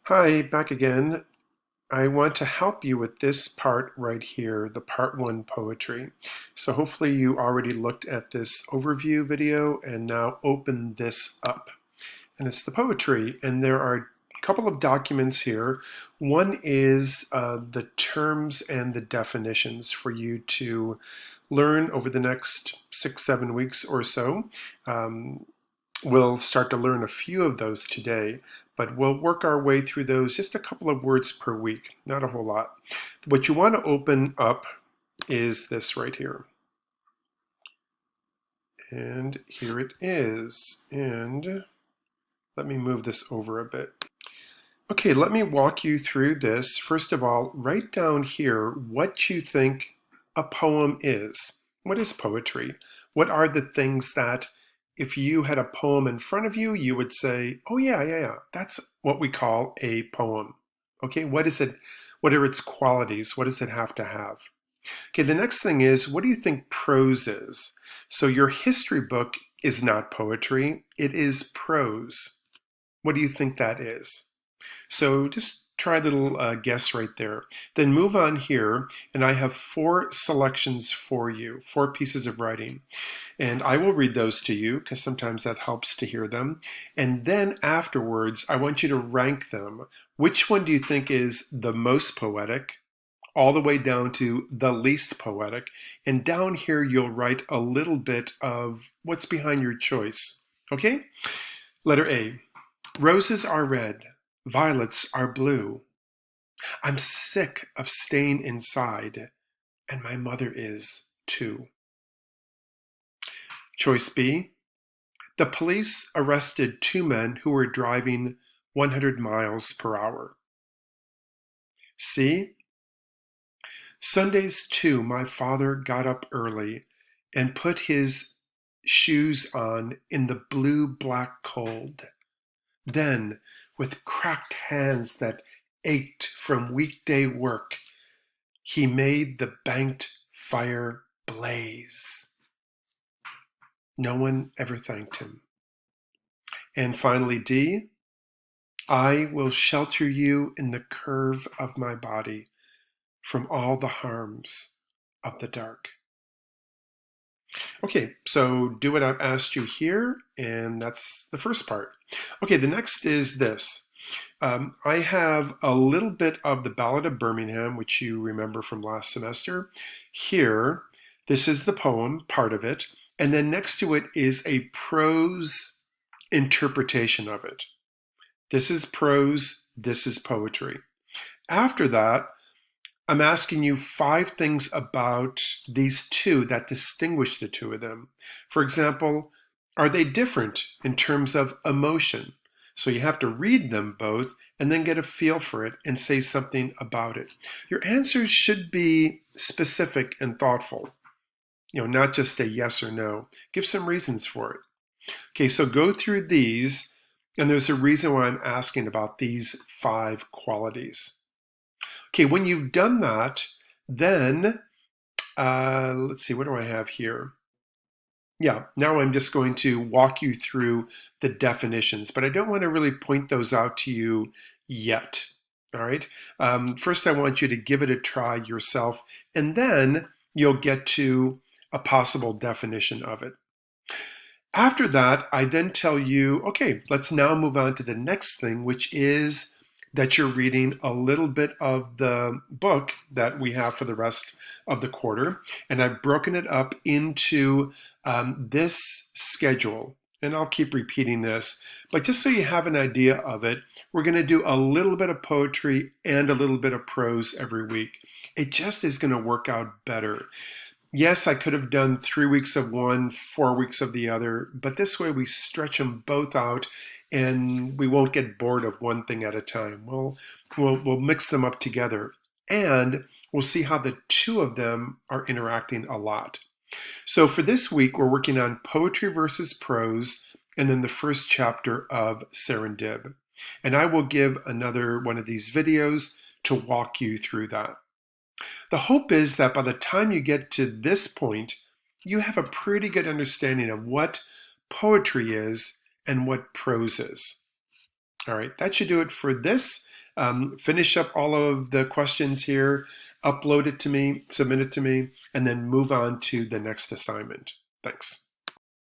Hi, back again. I want to help you with this part right here, the part one poetry. So hopefully you already looked at this overview video and now open this up. And it's the poetry, and there are a couple of documents here. One is the terms and the definitions for you to learn over the next 6, 7 weeks or so. We'll start to learn a few of those today, but we'll work our way through those, just a couple of words per week, not a whole lot. What you want to open up is this right here. And here it is. And let me move this over a bit. Okay, let me walk you through this. First of all, write down here what you think a poem is. What is poetry? What are the things that if you had a poem in front of you, you would say, oh yeah, that's what we call a poem. Okay, what is it? What are its qualities? What does it have to have? Okay, the next thing is, what do you think prose is? So your history book is not poetry, it is prose. What do you think that is? So just try a little guess right there. Then move on here, and I have 4 selections for you, 4 pieces of writing. And I will read those to you because sometimes that helps to hear them. And then afterwards, I want you to rank them. Which one do you think is the most poetic? All the way down to the least poetic. And down here, you'll write a little bit of what's behind your choice. Okay? Letter A. Roses are red, violets are blue. I'm sick of staying inside, and my mother is too. Choice B. The police arrested 2 men who were driving 100 miles per hour. C. Sundays too, my father got up early and put his shoes on in the blue-black cold. Then, with cracked hands that ached from weekday work, he made the banked fire blaze. No one ever thanked him. And finally, D. I will shelter you in the curve of my body from all the harms of the dark. Okay, so do what I've asked you here, and that's the first part. Okay, the next is this. I have a little bit of the Ballad of Birmingham, which you remember from last semester. Here, this is the poem, part of it, and then next to it is a prose interpretation of it. This is prose, this is poetry. After that, I'm asking you 5 things about these two that distinguish the two of them. For example, are they different in terms of emotion? So you have to read them both and then get a feel for it and say something about it. Your answers should be specific and thoughtful, not just a yes or no. Give some reasons for it. Okay, so go through these, and there's a reason why I'm asking about these 5 qualities. Okay, when you've done that, then let's see, what do I have here? Yeah, now I'm just going to walk you through the definitions, but I don't want to really point those out to you yet. All right. First, I want you to give it a try yourself, and then you'll get to a possible definition of it. After that, I then tell you, okay, let's now move on to the next thing, which is that you're reading a little bit of the book that we have for the rest of the quarter. And I've broken it up into this schedule. And I'll keep repeating this, but just so you have an idea of it, we're going to do a little bit of poetry and a little bit of prose every week. It just is going to work out better. Yes, I could have done 3 weeks of one, 4 weeks of the other, but this way we stretch them both out and we won't get bored of one thing at a time. We'll mix them up together and we'll see how the two of them are interacting a lot. So for this week, we're working on poetry versus prose and then the first chapter of Serendib. And I will give another one of these videos to walk you through that. The hope is that by the time you get to this point, you have a pretty good understanding of what poetry is and what prose is. All right, that should do it for this. Finish up all of the questions here, upload it to me, submit it to me, and then move on to the next assignment. Thanks.